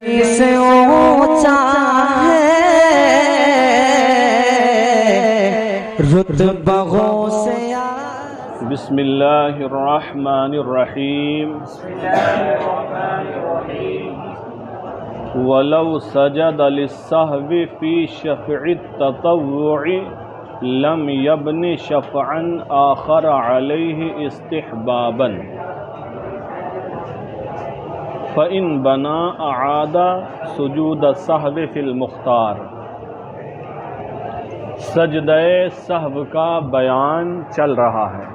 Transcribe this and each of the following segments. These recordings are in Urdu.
سے اونچا ہے رتبوں سے بسم اللہ الرحمن الرحیم ولو سجد للسہو فی شفع التطوع لم یبن شفعا آخر علیہ استحبابا فَإِن بَنَا أَعَادَ سُجُودَ السَّهْوِ فِي الْمُخْتَارِ۔ سجدہ سہو کا بیان چل رہا ہے۔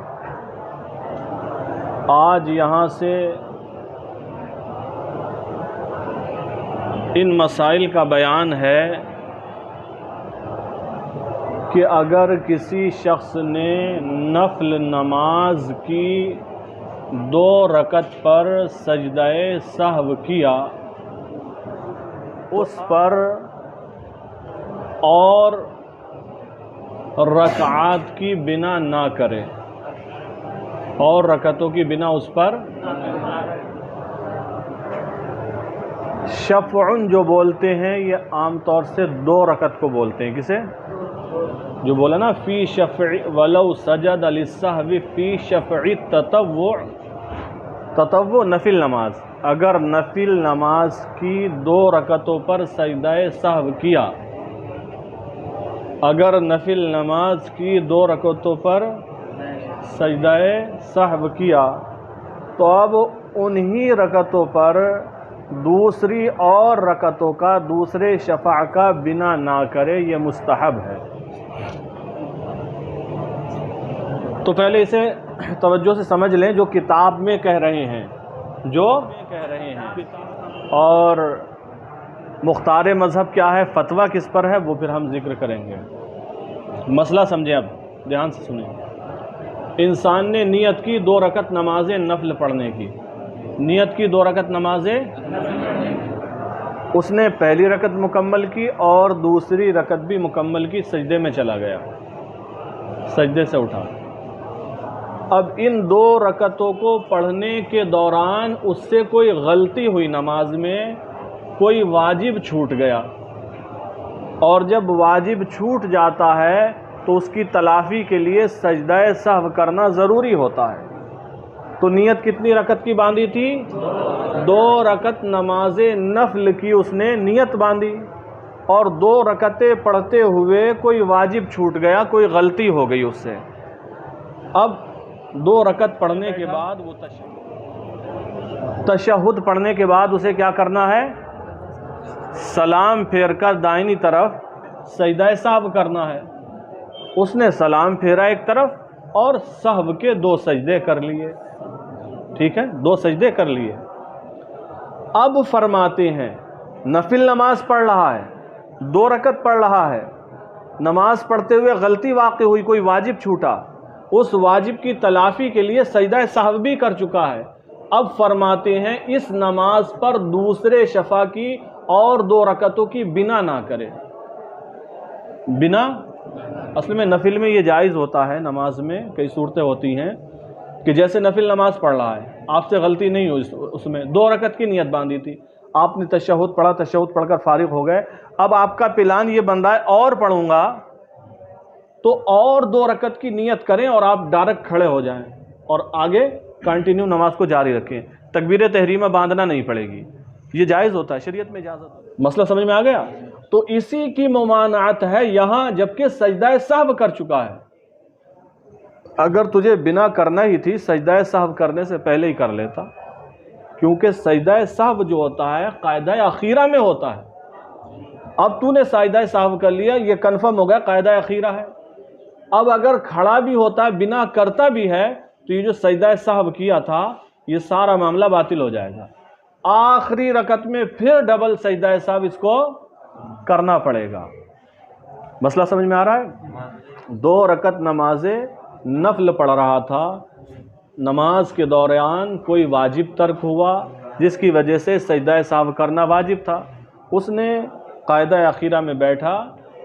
آج یہاں سے ان مسائل کا بیان ہے کہ اگر کسی شخص نے نفل نماز کی 2 رکعت پر سجدہ سہو کیا، اس پر اور رکعات کی بنا نہ کرے، اور رکعتوں کی بنا اس پر شفع جو بولتے ہیں یہ عام طور سے 2 رکعت کو بولتے ہیں۔ کسے؟ جو بولا نا فی شفع ولو سجد للسہو فی شفع التطوع، تطوع نفل نماز، اگر نفل نماز کی 2 رکعتوں پر سجدہ سہو کیا، اگر نفل نماز کی 2 رکعتوں پر سجدہ سہو کیا تو اب انہی رکعتوں پر دوسری اور رکعتوں کا دوسرے شفع کا بنا نہ کرے، یہ مستحب ہے۔ تو پہلے اسے توجہ سے سمجھ لیں جو کتاب میں کہہ رہے ہیں، اور مختار مذہب کیا ہے، فتویٰ کس پر ہے، وہ پھر ہم ذکر کریں گے۔ مسئلہ سمجھیں، اب دھیان سے سنیں۔ انسان نے نیت کی 2 رکعت نماز نفل پڑھنے کی، نیت کی 2 رکعت نمازیں، اس نے پہلی رکعت مکمل کی اور دوسری رکعت بھی مکمل کی، سجدے میں چلا گیا، سجدے سے اٹھا۔ اب ان 2 رکعتوں کو پڑھنے کے دوران اس سے کوئی غلطی ہوئی، نماز میں کوئی واجب چھوٹ گیا، اور جب واجب چھوٹ جاتا ہے تو اس کی تلافی کے لیے سجدہ سہو کرنا ضروری ہوتا ہے۔ تو نیت کتنی رکعت کی باندھی تھی؟ 2 رکعت نماز نفل کی اس نے نیت باندھی، اور 2 رکعتیں پڑھتے ہوئے کوئی واجب چھوٹ گیا، کوئی غلطی ہو گئی اس سے۔ اب 2 رکعت پڑھنے کے بعد وہ تشہد پڑھنے کے بعد اسے کیا کرنا ہے؟ سلام پھیر کر دائنی طرف سجدہ سہو کرنا ہے۔ اس نے سلام پھیرا ایک طرف اور سہو کے 2 سجدے کر لیے، ٹھیک ہے، 2 سجدے کر لیے۔ اب فرماتے ہیں نفل نماز پڑھ رہا ہے، 2 رکعت پڑھ رہا ہے، نماز پڑھتے ہوئے غلطی واقع ہوئی، کوئی واجب چھوٹا، اس واجب کی تلافی کے لیے سجدہ سہو بھی کر چکا ہے۔ اب فرماتے ہیں اس نماز پر دوسرے شفع کی اور 2 رکعتوں کی بنا نہ کرے۔ بنا، اصل میں نفل میں یہ جائز ہوتا ہے، نماز میں کئی صورتیں ہوتی ہیں کہ جیسے نفل نماز پڑھ رہا ہے، آپ سے غلطی نہیں ہوئی، اس میں 2 رکعت کی نیت باندھی تھی، آپ نے تشہد پڑھا، تشہد پڑھ کر فارغ ہو گئے، اب آپ کا پلان یہ بن رہا ہے اور پڑھوں گا، تو اور 2 رکعت کی نیت کریں اور آپ ڈائریکٹ کھڑے ہو جائیں اور آگے کنٹینیو نماز کو جاری رکھیں، تکبیر تحریمہ باندھنا نہیں پڑے گی، یہ جائز ہوتا ہے، شریعت میں اجازت ہے۔ مسئلہ سمجھ میں آ گیا؟ تو اسی کی ممانعت ہے یہاں، جبکہ سجدہ سہو کر چکا ہے۔ اگر تجھے بنا کرنا ہی تھی، سجدہ سہو کرنے سے پہلے ہی کر لیتا، کیونکہ سجدہ سہو جو ہوتا ہے قاعدہ اخیرہ میں ہوتا ہے۔ اب تو نے سجدہ سہو کر لیا، یہ کنفرم ہو گیا قاعدہ اخیرہ ہے۔ اب اگر کھڑا بھی ہوتا ہے، بنا کرتا بھی ہے، تو یہ جو سجدہ سہو کیا تھا یہ سارا معاملہ باطل ہو جائے گا۔ آخری رکعت میں پھر ڈبل سجدہ سہو اس کو کرنا پڑے گا۔ مسئلہ سمجھ میں آ رہا ہے؟ 2 رکعت نماز نفل پڑھ رہا تھا، نماز کے دوران کوئی واجب ترک ہوا جس کی وجہ سے سجدہ سہو کرنا واجب تھا، اس نے قاعدہ اخیرہ میں بیٹھا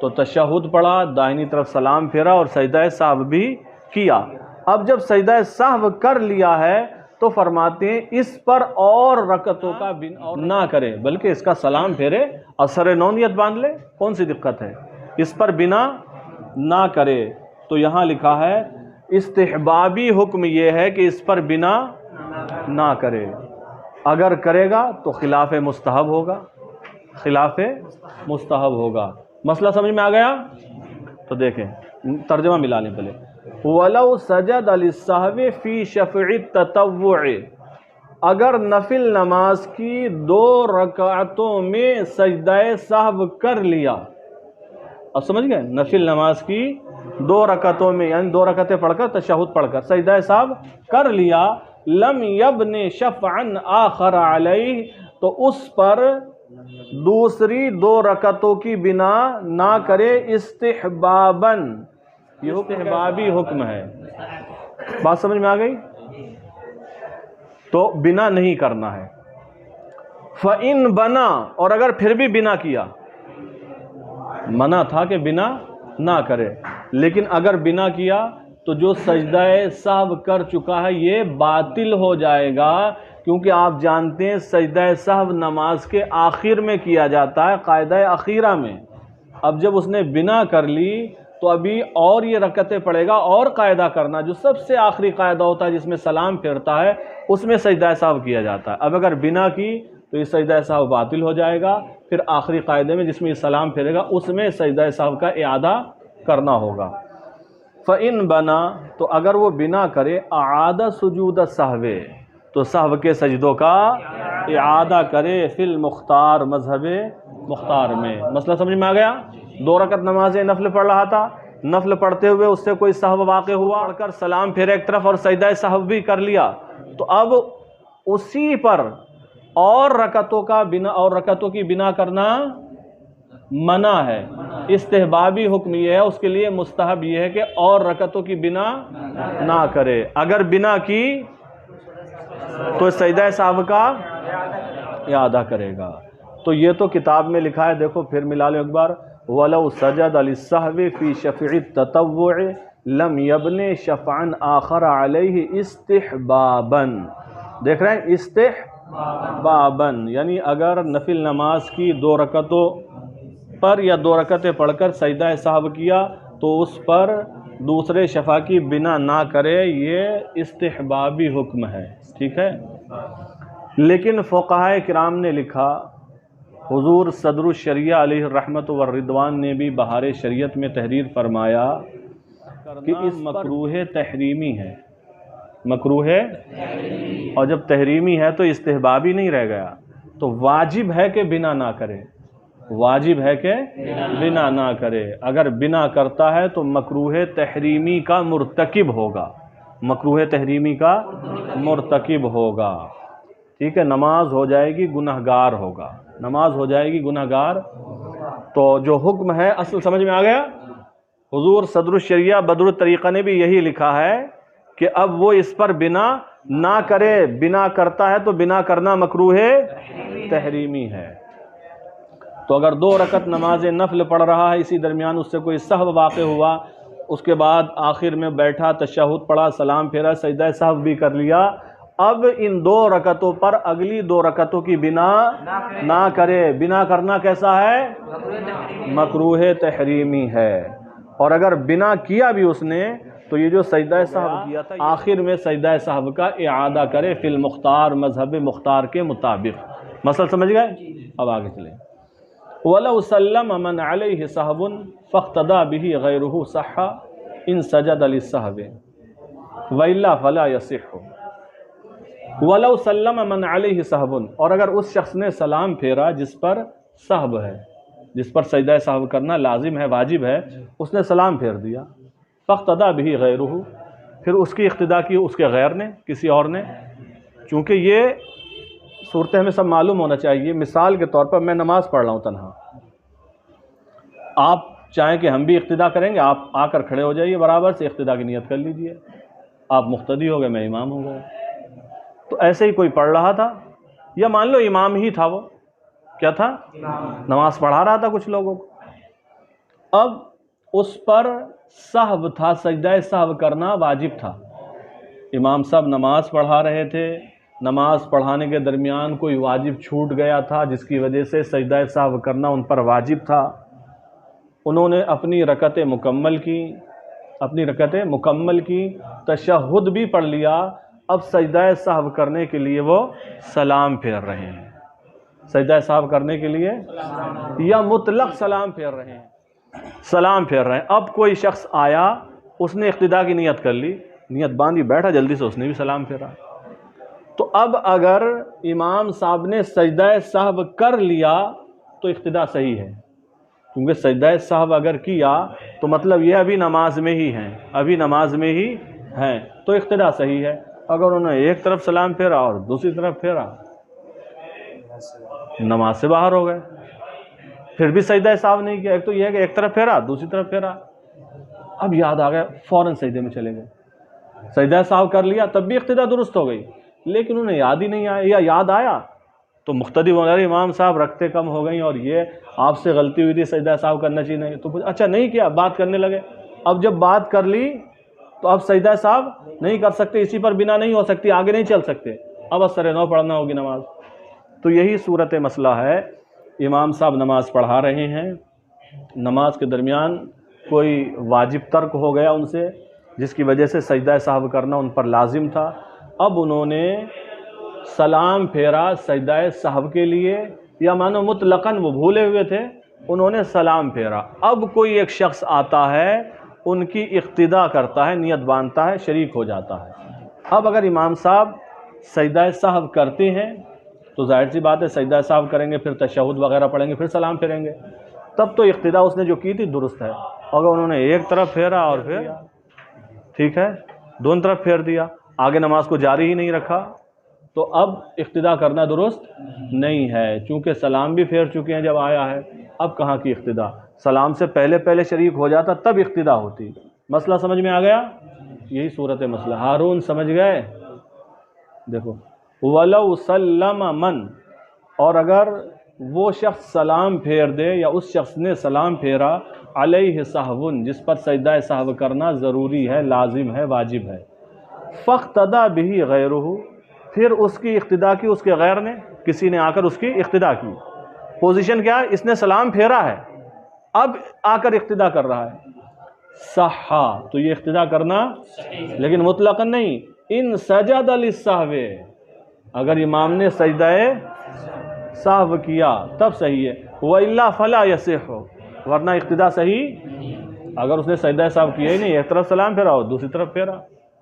تو تشہد پڑھا، دائنی طرف سلام پھیرا اور سجدہ سہو بھی کیا۔ اب جب سجدہ سہو کر لیا ہے تو تو فرماتے ہیں اس پر اور رکعتوں کا بنا نہ کرے، بلکہ اس کا سلام پھیرے اور سر نونیت باندھ لے، کون سی دقت ہے؟ اس پر بنا نہ کرے۔ تو یہاں لکھا ہے استحبابی حکم یہ ہے کہ اس پر بنا نہ کرے، اگر کرے گا تو خلاف مستحب ہوگا، خلاف مستحب ہوگا۔ مسئلہ سمجھ میں آ گیا؟ تو دیکھیں ترجمہ ملا لیں پہلے۔ وَلَوْ سَجَدَ لِلسَّهْوِ فِي شَفْعِ التَّطَوُّعِ، اگر نفل نماز کی 2 رکعتوں میں سجدہ سہو کر لیا، اب سمجھ گئے؟ نفل نماز کی 2 رکعتوں میں، یعنی 2 رکعتیں پڑھ کر تشہد پڑھ کر سجدہ سہو کر لیا، لم یبن شفعا آخر علیہ، تو اس پر دوسری 2 رکعتوں کی بنا نہ کرے، استحباباً، یہ استحبابی حکم ہے۔ بات سمجھ میں آ گئی؟ تو بنا نہیں کرنا ہے۔ فَإِن بنا، اور اگر پھر بھی بنا کیا، منع تھا کہ بنا نہ کرے، لیکن اگر بنا کیا تو جو سجدہ سہو کر چکا ہے یہ باطل ہو جائے گا، کیونکہ آپ جانتے ہیں سجدہ سہو نماز کے آخر میں کیا جاتا ہے، قاعدہ اخیرہ میں۔ اب جب اس نے بنا کر لی تو ابھی اور یہ رکعتیں پڑھے گا، اور قاعدہ کرنا جو سب سے آخری قاعدہ ہوتا ہے جس میں سلام پھیرتا ہے، اس میں سجدہ سہو کیا جاتا ہے۔ اب اگر بنا کی تو یہ سجدہ سہو باطل ہو جائے گا، پھر آخری قاعدے میں جس میں یہ سلام پھیرے گا اس میں سجدہ سہو کا اعادہ کرنا ہوگا۔ فَإِن بنا، تو اگر وہ بنا کرے، اعادہ سجود السہو، تو سہو کے سجدوں کا اعادہ کرے، فی المختار، مذہب مختار میں۔ مسئلہ سمجھ میں آ گیا؟ 2 رکعت نماز نفل پڑھ رہا تھا، نفل پڑھتے ہوئے اس سے کوئی سہو واقع ہوا، پڑھ کر سلام پھیرے ایک طرف اور سجدہ سہو بھی کر لیا، تو اب اسی پر اور رکعتوں کی بنا کرنا منع ہے۔ استحبابی حکم یہ ہے، اس کے لیے مستحب یہ ہے کہ اور رکعتوں کی بنا نہ کرے، اگر بنا کی تو سجدہ سہو کا اعادہ کرے گا۔ تو یہ تو کتاب میں لکھا ہے، دیکھو پھر ملا لو ایک بار۔ وَلَوْ سَجَدَ لِلسَّهْوِ فِي شَفْعِ التَّطَوُّعِ لَمْ يَبْنِ شَفْعًا آخَرَ عَلَيْهِ اسْتِحْبَابًا، دیکھ رہے ہیں؟ استحبابًا، یعنی اگر نفل نماز کی 2 رکعتوں پر یا 2 رکعتیں پڑھ کر سجدہ سہو کیا تو اس پر دوسرے شفع کی بنا نہ کرے، یہ استحبابی حکم ہے، ٹھیک ہے؟ لیکن فقہائے کرام نے لکھا، حضور صدر الشریعہ علیہ الرحمت والرضوان نے بھی بہار شریعت میں تحریر فرمایا کہ اس مکروہ تحریمی ہے، مکروہ ہے، اور جب تحریمی ہے تو استحبابی نہیں رہ گیا، تو واجب ہے کہ بنا نہ کرے، واجب ہے کہ بنا نہ کرے۔ اگر بنا کرتا ہے تو مکروہ تحریمی کا مرتکب ہوگا، مکروہ تحریمی کا مرتکب ہوگا، ٹھیک ہے؟ نماز ہو جائے گی گنہگار ہوگا، نماز ہو جائے گی گنہگار۔ تو جو حکم ہے اصل سمجھ میں آ گیا؟ حضور صدر الشریعہ بدر الطریقہ نے بھی یہی لکھا ہے کہ اب وہ اس پر بنا نہ کرے، بنا کرتا ہے تو بنا کرنا مکروہ تحریمی ہے۔ تو اگر 2 رکعت نماز نفل پڑھ رہا ہے، اسی درمیان اس سے کوئی سہو واقع ہوا، اس کے بعد آخر میں بیٹھا، تشہد پڑھا، سلام پھیرا، سجدہ سہو بھی کر لیا، اب ان 2 رکعتوں پر اگلی 2 رکعتوں کی بنا نہ کرے۔ بنا کرنا کیسا ہے؟ مکروہ تحریمی ہے۔ اور اگر بنا کیا بھی اس نے تو یہ جو سجدہ سہو کیا تھا آخر میں سجدہ سہو کا اعادہ کرے، فی المختار، مذہب مختار کے مطابق۔ مسئلہ سمجھ گئے؟ اب آگے چلیں۔ وَلَوْ سَلَّمَ مَنْ عَلَيْهِ سَهْوٌ فَاقْتَدَى بِهِ غَيْرُهُ صَحَّ إِنْ سَجَدَ لِلسَّهْوِ وَإِلَّا فَلَا يَصِحُّ۔ وَلَوْ سَلَّمَ مَنْ عَلَيْهِ سَهْوٌ، اور اگر اس شخص نے سلام پھیرا جس پر سہو ہے، جس پر سجدہ سہو کرنا لازم ہے، واجب ہے، اس نے سلام پھیر دیا، فَاقْتَدَى بِهِ غَيْرُهُ، پھر اس کی اقتداء کی اس کے غیر نے، کسی اور نے۔ چونکہ یہ صورتیں ہمیں سب معلوم ہونا چاہیے۔ مثال کے طور پر میں نماز پڑھ رہا ہوں تنہا، آپ چاہیں کہ ہم بھی اقتداء کریں گے، آپ آ کر کھڑے ہو جائیے، برابر سے اقتداء کی نیت کر لیجئے، آپ مقتدی ہو گئے، میں امام ہو گیا۔ تو ایسے ہی کوئی پڑھ رہا تھا، یا مان لو امام ہی تھا، وہ کیا تھا؟ نماز پڑھا رہا تھا کچھ لوگوں کو، اب اس پر سہو تھا، سجدہ سہو کرنا واجب تھا، امام صاحب نماز پڑھا رہے تھے، نماز پڑھانے کے درمیان کوئی واجب چھوٹ گیا تھا جس کی وجہ سے سجدہ سہو کرنا ان پر واجب تھا، انہوں نے اپنی رکعتیں مکمل کی، تشہد بھی پڑھ لیا، اب سجدہ سہو کرنے کے لیے وہ سلام پھیر رہے ہیں، سجدہ سہو کرنے کے لیے یا مطلق سلام پھیر رہے ہیں، اب کوئی شخص آیا، اس نے اقتداء کی نیت کر لی، نیت باندھی بیٹھا، جلدی سے اس نے بھی سلام پھیرا، تو اب اگر امام صاحب نے سجدہ سہو کر لیا تو اقتداء صحیح ہے، کیونکہ سجدہ سہو اگر کیا تو مطلب یہ ابھی نماز میں ہی ہیں، تو اقتداء صحیح ہے۔ اگر انہوں نے ایک طرف سلام پھیرا اور دوسری طرف پھیرا، نماز سے باہر ہو گئے، پھر بھی سجدہ سہو نہیں کیا، ایک تو یہ ہے کہ ایک طرف پھیرا دوسری طرف پھیرا، اب یاد آ گیا فوراً سجدے میں چلے گئے، سجدہ سہو کر لیا تب بھی اقتداء درست ہو گئی، لیکن انہیں یاد ہی نہیں آیا، یا یاد آیا تو مقتدی وغیرہ امام صاحب رکھتے کم ہو گئیں اور یہ آپ سے غلطی ہوئی تھی، سجدہ سہو کرنا چاہیے نہیں، تو اچھا نہیں کیا، بات کرنے لگے، اب جب بات کر لی تو اب سجدہ سہو نہیں کر سکتے، اسی پر بنا نہیں ہو سکتی، آگے نہیں چل سکتے، اب اثر نو پڑھنا ہوگی نماز۔ تو یہی صورت مسئلہ ہے، امام صاحب نماز پڑھا رہے ہیں، نماز کے درمیان کوئی واجب ترک ہو گیا ان سے جس کی وجہ سے سجدہ سہو کرنا ان پر لازم تھا، اب انہوں نے سلام پھیرا سجدہ سہو کے لیے، یا مانو مطلقاً وہ بھولے ہوئے تھے، انہوں نے سلام پھیرا، اب کوئی ایک شخص آتا ہے، ان کی اقتداء کرتا ہے، نیت باندھتا ہے، شریک ہو جاتا ہے۔ اب اگر امام صاحب سجدہ سہو کرتے ہیں تو ظاہر سی بات ہے سجدہ سہو کریں گے، پھر تشہد وغیرہ پڑھیں گے، پھر سلام پھیریں گے، تب تو اقتداء اس نے جو کی تھی درست ہے۔ اگر انہوں نے ایک طرف پھیرا اور پھر ٹھیک ہے دونوں طرف پھیر دیا، آگے نماز کو جاری ہی نہیں رکھا، تو اب اقتداء کرنا درست نہیں ہے، چونکہ سلام بھی پھیر چکے ہیں جب آیا ہے، اب کہاں کی اقتداء، سلام سے پہلے شریک ہو جاتا تب اقتداء ہوتی۔ مسئلہ سمجھ میں آ گیا؟ یہی صورت مسئلہ، ہارون سمجھ گئے؟ دیکھو وَلَوْ سَلَّمَ مَن، اور اگر وہ شخص سلام پھیر دے یا اس شخص نے سلام پھیرا، علیہ سہون، جس پر سجدہ سہو کرنا ضروری ہے، لازم ہے، واجب ہے، فاقتدى به غیرہ، پھر اس کی اقتداء کی اس کے غیر نے، کسی نے آ کر اس کی اقتداء کی، پوزیشن کیا ہے، اس نے سلام پھیرا ہے، اب آ کر اقتداء کر رہا ہے، صحا، تو یہ اقتداء کرنا لیکن مطلقاً نہیں، ان سجد للسہو، اگر امام نے سجدہ سہو کیا تب صحیح ہے، وَإِلَّا فَلَا يَصِحُ، ورنہ اقتداء صحیح، اگر اس نے سجدہ سہو کیا ہی نہیں، ایک طرف سلام پھیرا اور دوسری طرف پھیرا،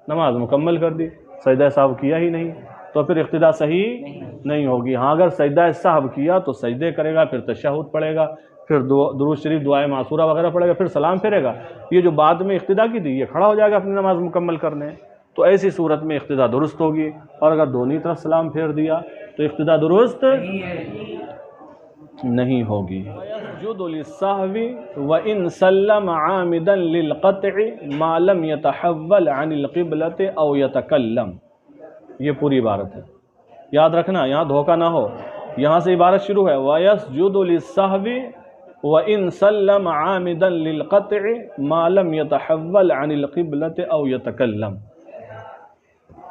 نماز مکمل کر دی، سجدہ سہو کیا ہی نہیں، تو پھر اقتداء صحیح نہیں ہوگی۔ ہاں اگر سجدہ سہو کیا تو سجدے کرے گا، پھر تشہد پڑھے گا، پھر درود شریف، دعائے معصورہ وغیرہ پڑھے گا، پھر سلام پھیرے گا، یہ جو بعد میں اقتداء کی تھی یہ کھڑا ہو جائے گا اپنی نماز مکمل کرنے، تو ایسی صورت میں اقتداء درست ہوگی، اور اگر دونوں طرف سلام پھیر دیا تو اقتداء درست نہیں ہوگی۔ وَيَسْجُدُ لِلسَّهْوِ وَإِنْ سَلَّمَ عَامِدًا لِلْقَطْعِ مَا لَمْ يَتَحَوَّلْ عَنِ الْقِبْلَةِ أَوْ يَتَكَلَّمْ، یہ پوری عبارت ہے، یاد رکھنا یہاں دھوکہ نہ ہو، یہاں سے عبارت شروع ہے وَيَسْجُدُ لِلسَّهْوِ وَإِنْ سَلَّمَ عَامِدًا لِلْقَطْعِ مَا لَمْ يَتَحَوَّلْ عَنِ الْقِبْلَةِ أَوْ يَتَكَلَّمْ،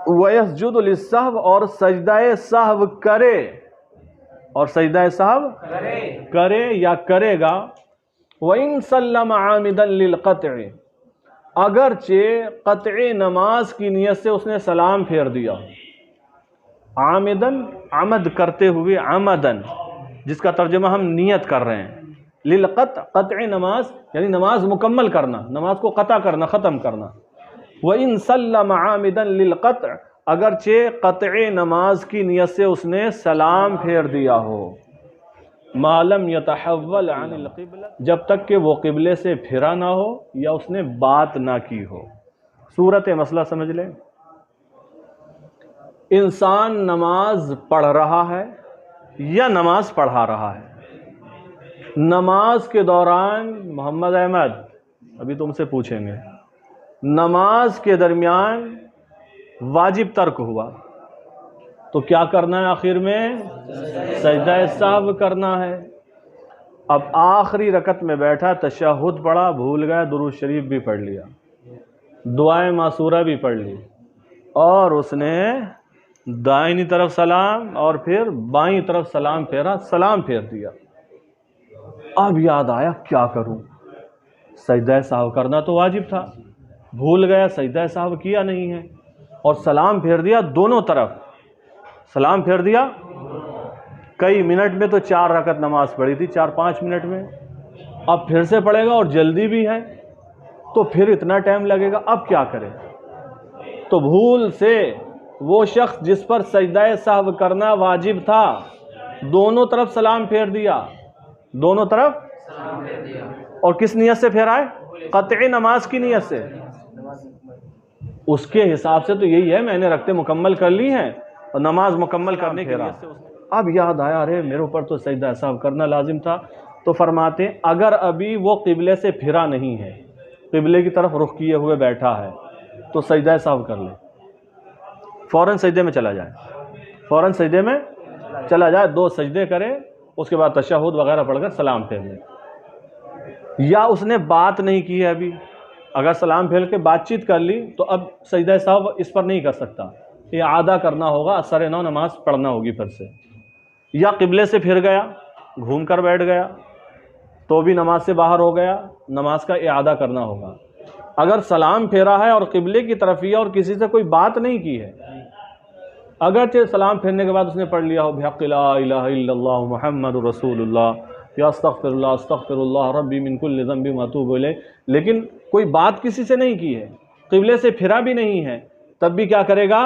وَيَسْجُدُ لِلسَّهْوِ، اور سجدہ سہو کرے، اور سجدہ سہو کرے یا کرے گا، وَإِن سَلَّمَ عَامِدًا لِلْقَطْعِ، اگرچہ قطع نماز کی نیت سے اس نے سلام پھیر دیا، عامدن عمد کرتے ہوئے، عمدن جس کا ترجمہ ہم نیت کر رہے ہیں، للقطع قطع نماز یعنی نماز مکمل کرنا، نماز کو قطع کرنا، ختم کرنا، وَإِن سَلَّمَ عَامِدًا لِلْقَطْعِ، اگرچہ قطع نماز کی نیت سے اس نے سلام پھیر دیا ہو، مَا لَمْ يَتَحَوَّلْ عَنِ الْقِبْلَةِ، جب تک کہ وہ قبلے سے پھرا نہ ہو یا اس نے بات نہ کی ہو۔ صورت مسئلہ سمجھ لیں، انسان نماز پڑھ رہا ہے یا نماز پڑھا رہا ہے، نماز کے دوران محمد احمد ابھی تم سے پوچھیں گے، نماز کے درمیان واجب ترک ہوا تو کیا کرنا ہے؟ آخر میں سجدہ سہو کرنا ہے۔ اب آخری رکعت میں بیٹھا، تشہد پڑھا، بھول گیا، درود شریف بھی پڑھ لیا، دعائے معصورہ بھی پڑھ لی، اور اس نے دائنی طرف سلام اور پھر بائیں طرف سلام پھیرا، سلام پھیر دیا۔ اب یاد آیا کیا کروں، سجدہ سہو کرنا تو واجب تھا، بھول گیا سجدہ سہو کیا نہیں ہے، اور سلام پھیر دیا دونوں طرف، سلام پھیر دیا۔ کئی منٹ میں تو 4 رکعت نماز پڑھی تھی، 4-5 منٹ میں، اب پھر سے پڑھے گا اور جلدی بھی ہے تو پھر اتنا ٹائم لگے گا، اب کیا کرے؟ تو بھول سے وہ شخص جس پر سجدہ سہو کرنا واجب تھا دونوں طرف سلام پھیر دیا، دونوں طرف سلام پھیر دیا، اور کس نیت سے پھیرا ہے؟ قطعی نماز کی نیت سے۔ اس کے حساب سے تو یہی ہے، میں نے رکعتیں مکمل کر لی ہیں اور نماز مکمل کرنے کی نیت سے۔ اب یاد آیا ارے میرے اوپر تو سجدہ سہو کرنا لازم تھا، تو فرماتے ہیں اگر ابھی وہ قبلے سے پھرا نہیں ہے، قبلے کی طرف رخ کیے ہوئے بیٹھا ہے، تو سجدہ سہو کر لے، فوراً سجدے میں چلا جائے، فوراً سجدے میں چلا جائے، 2 سجدے کرے، اس کے بعد تشہد وغیرہ پڑھ کر سلام پھیر لے۔ یا اس نے بات نہیں کی ہے ابھی، اگر سلام پھیر کے بات چیت کر لی تو اب سجدہ سہو اس پر نہیں کر سکتا، اعادہ کرنا ہوگا، اثر نو نماز پڑھنا ہوگی پھر سے۔ یا قبلے سے پھر گیا، گھوم کر بیٹھ گیا تو بھی نماز سے باہر ہو گیا، نماز کا اعادہ کرنا ہوگا۔ اگر سلام پھیرا ہے اور قبلے کی طرف ہی اور کسی سے کوئی بات نہیں کی ہے، اگرچہ سلام پھیرنے کے بعد اس نے پڑھ لیا ہو بحق لا الہ الا اللہ محمد رسول اللہ یا استغفر اللہ ربی من کل ذنب واتوب الیہ، لیکن کوئی بات کسی سے نہیں کی ہے، قبلے سے پھرا بھی نہیں ہے، تب بھی کیا کرے گا؟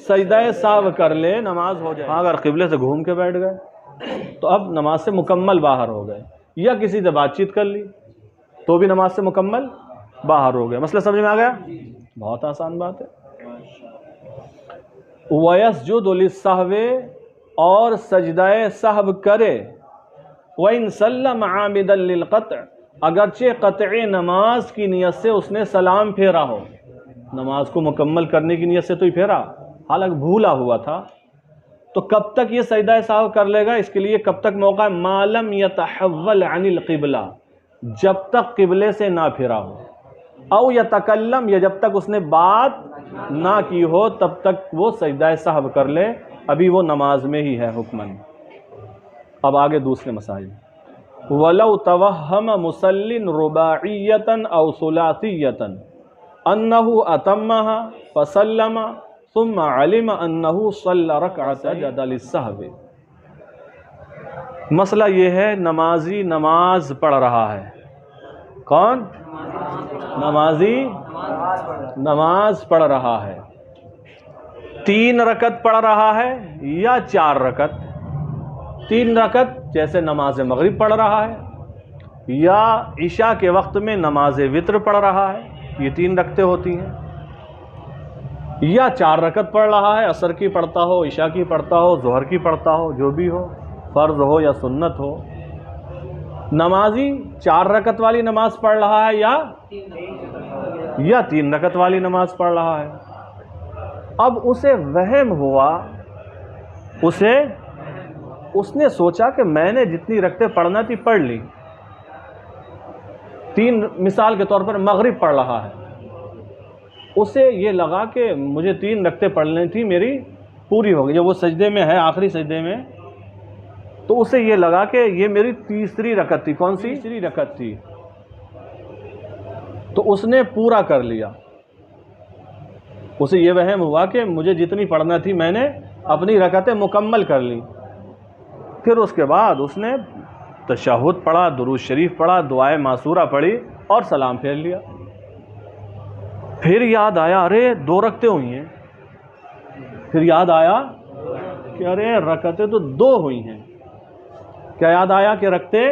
سجدہ سہو کر لے، نماز ہو جائے۔ اگر قبلے سے گھوم کے بیٹھ گئے تو اب نماز سے مکمل باہر ہو گئے، یا کسی سے بات چیت کر لی تو بھی نماز سے مکمل باہر ہو گئے۔ مسئلہ سمجھ میں آ گیا؟ بہت آسان بات ہے۔ وَيَسْجُدُ لِلسَّهْوِ، اور سجدہ سہو کرے، وَإِن سَلَّمَ عَامِدًا لِلْقَطْعِ، اگرچہ قطعی نماز کی نیت سے اس نے سلام پھیرا ہو، نماز کو مکمل کرنے کی نیت سے تو ہی پھیرا، حالانکہ بھولا ہوا تھا، تو کب تک یہ سجدہ سہو کر لے گا؟ اس کے لیے کب تک موقع ہے؟ مَا لَمْ يَتَحَوَّلْ عَنِ الْقِبْلَةِ، جب تک قبلے سے نہ پھرا ہو، او یتکلم، یا جب تک اس نے بات نہ کی ہو تب تک وہ سجدہ سہو کر لے، ابھی وہ نماز میں ہی ہے حکماً۔ اب آگے دوسرے مسائل۔ وَلَوْ تَوَهَّمَ مُصَلٍّ رُبَاعِيَّةً أَوْ ثُلَاثِيَّةً أَنَّهُ أَتَمَّهَا فَسَلَّمَ ثُمَّ عَلِمَ أَنَّهُ صَلَّى رَكْعَةً سَجَدَ لِلسَّهْوِ۔ مسئلہ یہ ہے، نمازی نماز پڑھ رہا ہے، کون؟ نمازی نماز پڑھ رہا ہے، 3 رکعت پڑھ رہا ہے یا 4 رکعت؟ 3 رکعت جیسے نماز مغرب پڑھ رہا ہے، یا عشاء کے وقت میں نماز وتر پڑھ رہا ہے، یہ 3 رکعتیں ہوتی ہیں، یا 4 رکعت پڑھ رہا ہے، عصر کی پڑھتا ہو، عشاء کی پڑھتا ہو، ظہر کی پڑھتا ہو، جو بھی ہو، فرض ہو یا سنت ہو۔ نمازی 4 رکعت والی نماز پڑھ رہا ہے یا 3 رکعت والی نماز پڑھ رہا ہے۔ اب اسے وہم ہوا، اس نے سوچا کہ میں نے جتنی رکعتیں پڑھنا تھی پڑھ لی، 3 مثال کے طور پر مغرب پڑھ رہا ہے، اسے یہ لگا کہ مجھے 3 رکعتیں پڑھنی تھی، میری پوری ہو گئی، جب وہ سجدے میں ہے آخری سجدے میں، تو اسے یہ لگا کہ یہ میری تیسری رکعت تھی۔ کون سی؟ تیسری رکعت تھی، تو اس نے پورا کر لیا، اسے یہ وہم ہوا کہ مجھے جتنی پڑھنا تھی میں نے اپنی رکعتیں مکمل کر لی۔ پھر اس کے بعد اس نے تشہد پڑھا، درود شریف پڑھا، دعائے معصورہ پڑھی اور سلام پھیر لیا۔ پھر یاد آیا ارے 2 رکعتیں ہوئی ہیں، پھر یاد آیا کہ ارے رکعتیں تو 2 ہوئی ہیں۔ کیا یاد آیا کہ رکعتیں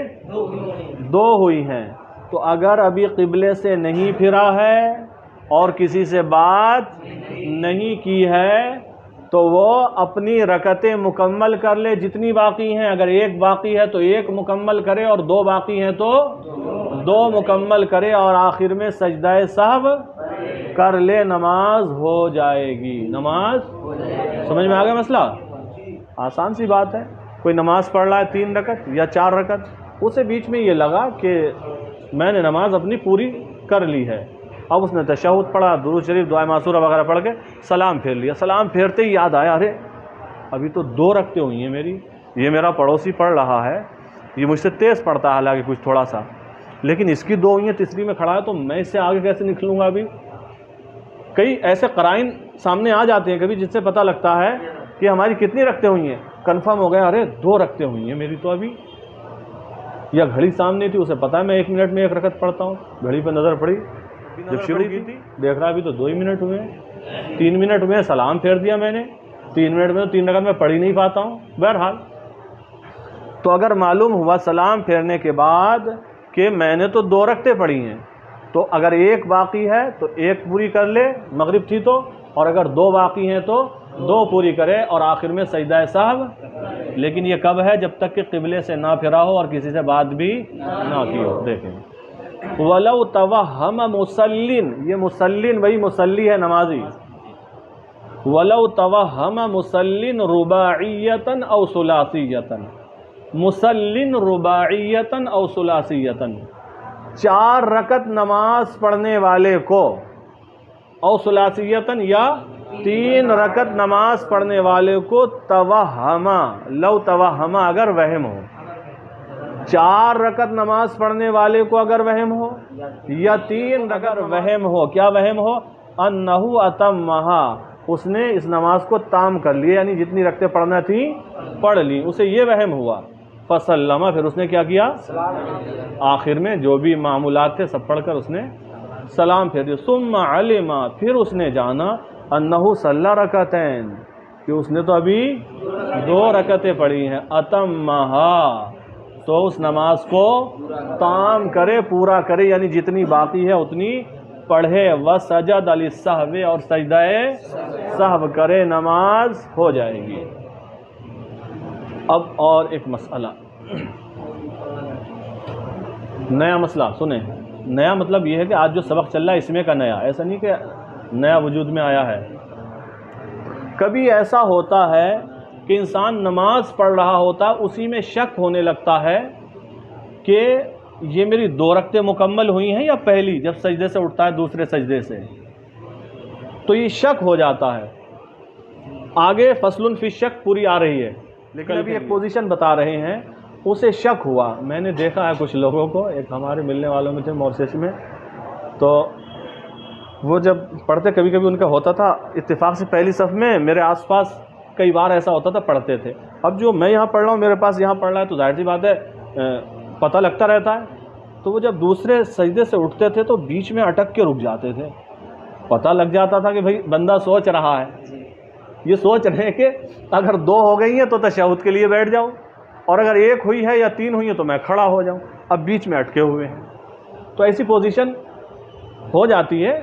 2 ہوئی ہیں؟ تو اگر ابھی قبلے سے نہیں پھرا ہے اور کسی سے بات نہیں کی ہے تو وہ اپنی رکعتیں مکمل کر لے جتنی باقی ہیں، اگر 1 باقی ہے تو 1 مکمل کرے، اور 2 باقی ہیں تو 2 مکمل کرے، اور آخر میں سجدہ سہو کر لے، نماز ہو جائے گی، نماز سمجھ میں آ گیا مسئلہ؟ آسان سی بات ہے۔ کوئی نماز پڑھ رہا ہے 3 رکعت یا 4 رکعت، اسے بیچ میں یہ لگا کہ میں نے نماز اپنی پوری کر لی ہے، اب اس نے تشہد پڑھا، درود شریف، دعائے معصورہ وغیرہ پڑھ کے سلام پھیر لیا. سلام پھیرتے ہی یاد آیا ارے ابھی تو 2 رکعتیں ہوئی ہیں میری، یہ میرا پڑوسی پڑھ رہا ہے، یہ مجھ سے تیز پڑھتا ہے حالانکہ کچھ تھوڑا سا، لیکن اس کی 2 ہوئی ہیں، تیسری میں کھڑا ہے، تو میں اس سے آگے کیسے نکلوں گا. ابھی کئی ایسے قرائن سامنے آ جاتے ہیں کبھی جس سے پتہ لگتا ہے کہ ہماری کتنی رکعتیں ہوئی ہیں. کنفرم ہو گیا ارے 2 رکعتیں ہوئی ہیں میری تو ابھی. یا گھڑی سامنے تھی، اسے پتا ہے میں 1 منٹ میں 1 رکعت پڑھتا ہوں، گھڑی پہ نظر پڑی، جب شروع کی تھی دیکھ رہا ابھی تو 2 ہی منٹ ہوئے ہیں، 3 منٹ ہوئے ہیں، سلام پھیر دیا میں نے، 3 منٹ میں تو 3 رکعت میں پڑھ ہی نہیں پاتا ہوں. بہرحال تو اگر معلوم ہوا سلام پھیرنے کے بعد کہ میں نے تو 2 رکعتیں پڑھی ہیں، تو اگر 1 باقی ہے تو 1 پوری کر لے، مغرب تھی تو، اور اگر 2 باقی ہیں تو 2 پوری کرے، اور آخر میں سجدہ سہو. لیکن یہ کب ہے؟ جب تک کہ قبلے سے نہ پھرا ہو اور کسی سے بات بھی نہ کی ہو. دیکھیں وَلَوْ تَوَهَّمَ مُصَلٍّ، یہ مصلٍ وہی مصلی ہے، نمازی. وَلَوْ تَوَهَّمَ مُصَلٍّ رُبَاعِيَّةً أَوْ ثُلَاثِيَّةً، مصلٍ رباعیتاً او ثلاثیتاً، 4 رکعت نماز پڑھنے والے کو، او ثلاثیتاً یا 3 رکعت نماز پڑھنے والے کو، توہما، لو توہما اگر وہم ہو، 4 رکعت نماز پڑھنے والے کو اگر وہم ہو، یا 3 رکعت وہم ہو. کیا وہم ہو؟ انہو اتمہا، اس نے اس نماز کو تام کر لیا، یعنی جتنی رکعتیں پڑھنا تھی پڑھ لی، اسے یہ وہم ہوا. فسلم، پھر اس نے کیا کیا؟ آخر میں جو بھی معمولات تھے سب پڑھ کر اس نے سلام پھیر دیا. ثم علم، پھر اس نے جانا، انہو صلی رکعتین، کہ اس نے تو ابھی 2 رکعتیں پڑھی ہیں. اتمہا، تو اس نماز کو تام کرے، پورا کرے، یعنی جتنی باقی ہے اتنی پڑھے. وسجد للسہو، اور سجدہ سہو کرے، نماز ہو جائے گی. اب اور ایک مسئلہ، نیا مسئلہ سنیں. نیا مطلب یہ ہے کہ آج جو سبق چل رہا ہے اس میں کا نیا، ایسا نہیں کہ نیا وجود میں آیا ہے. کبھی ایسا ہوتا ہے کہ انسان نماز پڑھ رہا ہوتا، اسی میں شک ہونے لگتا ہے کہ یہ میری 2 رکعتیں مکمل ہوئی ہیں یا پہلی، جب سجدے سے اٹھتا ہے دوسرے سجدے سے، تو یہ شک ہو جاتا ہے. آگے فصل فی الشک پوری آ رہی ہے، لیکن ابھی ایک پوزیشن بتا رہے ہیں. اسے شک ہوا، میں نے دیکھا ہے کچھ لوگوں کو، ایک ہمارے ملنے والوں میں تھے مورشش میں، تو وہ جب پڑھتے کبھی کبھی ان کا ہوتا تھا اتفاق سے پہلی صف میں، میرے آس پاس کئی بار ایسا ہوتا تھا پڑھتے تھے. اب جو میں یہاں پڑھ رہا ہوں میرے پاس یہاں پڑھ رہا ہے تو ظاہر سی بات ہے پتہ لگتا رہتا ہے. تو وہ جب دوسرے سجدے سے اٹھتے تھے تو بیچ میں اٹک کے رک جاتے تھے. پتہ لگ جاتا تھا کہ بھئی بندہ سوچ رہا ہے، یہ سوچ رہے ہیں کہ اگر 2 ہو گئی ہیں تو تشہد کے لیے بیٹھ جاؤ، اور اگر 1 ہوئی ہے یا 3 ہوئی ہیں تو میں کھڑا ہو جاؤں. اب بیچ میں اٹکے ہوئے ہیں، تو ایسی پوزیشن ہو جاتی ہے،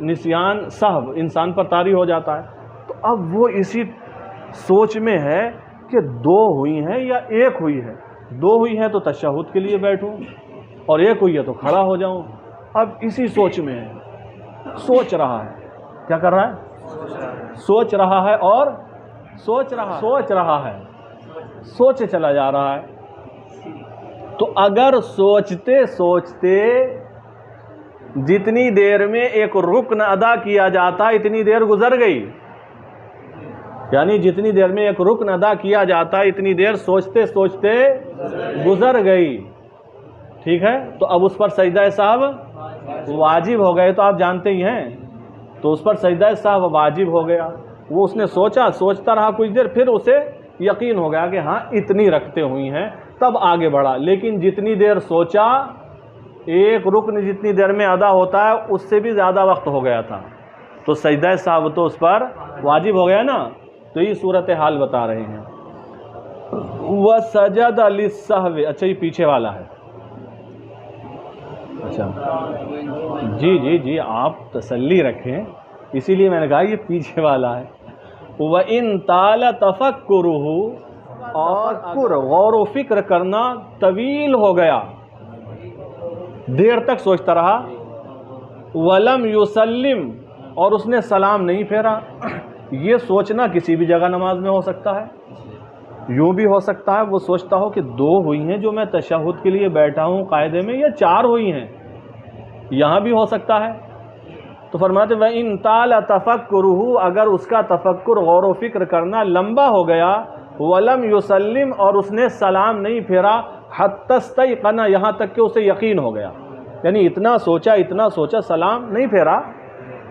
نسیان سہو انسان پر طاری ہو جاتا ہے. تو اب وہ اسی سوچ میں ہے کہ 2 ہوئی ہیں یا 1 ہوئی ہے. 2 ہوئی ہے تو تشہد کے لیے بیٹھوں، اور 1 ہوئی ہے تو کھڑا ہو جاؤں. اب اسی سوچ میں ہے، سوچ رہا ہے. کیا کر رہا ہے؟ سوچ رہا ہے، اور سوچ رہا ہے، سوچے چلا جا رہا ہے. تو اگر سوچتے سوچتے جتنی دیر میں ایک رکن ادا کیا جاتا اتنی دیر گزر گئی، یعنی جتنی دیر میں ایک رکن ادا کیا جاتا اتنی دیر سوچتے سوچتے گزر گئی، ٹھیک ہے، تو اب اس پر سجدہ سہو واجب ہو گئے. تو آپ جانتے ہی ہیں، تو اس پر سجدہ سہو واجب ہو گیا. وہ اس نے سوچتا رہا کچھ دیر، پھر اسے یقین ہو گیا کہ ہاں اتنی رکعتیں ہوئی ہیں، تب آگے بڑھا. لیکن جتنی دیر سوچا، ایک رکن جتنی دیر میں ادا ہوتا ہے اس سے بھی زیادہ وقت ہو گیا تھا، تو سجدہ سہو تو اس پر واجب ہو گیا نا. تو یہ صورتحال بتا رہے ہیں. وَسَجَدَ لِلسَّهْوِ، اچھا یہ پیچھے والا ہے. اچھا جی آپ تسلی رکھیں، اسی لیے میں نے کہا یہ پیچھے والا ہے. وَإِن طَالَ تَفَكُّرُهُ، اور غور و فکر کرنا طویل ہو گیا، دیر تک سوچتا رہا. وَلَمْ يُسَلِّمْ، اور اس نے سلام نہیں پھیرا. یہ سوچنا کسی بھی جگہ نماز میں ہو سکتا ہے. یوں بھی ہو سکتا ہے وہ سوچتا ہو کہ 2 ہوئی ہیں جو میں تشہد کے لیے بیٹھا ہوں قاعدے میں، یا 4 ہوئی ہیں، یہاں بھی ہو سکتا ہے. تو فرماتے وَإِن طَالَ تَفَكُّرُهُ، اگر اس کا تفکر غور و فکر کرنا لمبا ہو گیا، وَلَمْ يُسَلِّمْ، اور اس نے سلام نہیں پھیرا، حَتَّى اسْتَيْقَنَ، یہاں تک کہ اسے یقین ہو گیا، یعنی اتنا سوچا سلام نہیں پھیرا،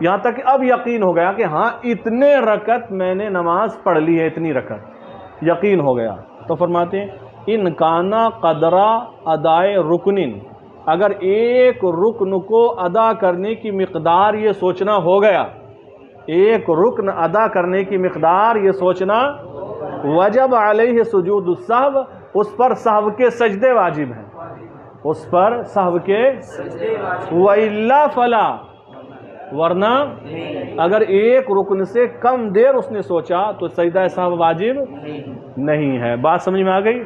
یہاں تک کہ اب یقین ہو گیا کہ ہاں اتنے رکعت میں نے نماز پڑھ لی ہے، اتنی رکعت، یقین ہو گیا، تو فرماتے ہیں ان کانا قدرہ ادائے رکنن، اگر ایک رکن کو ادا کرنے کی مقدار یہ سوچنا ہو گیا، ایک رکن ادا کرنے کی مقدار یہ سوچنا، وجب علیہ سجود السہو، اس پر سہو کے سجدے واجب ہیں، اس پر سہو کے، وَإِلَّا فَلَا، ورنہ اگر ایک رکن سے کم دیر اس نے سوچا تو سجدہ سہو واجب نہیں ہے۔ بات سمجھ میں آ گئی؟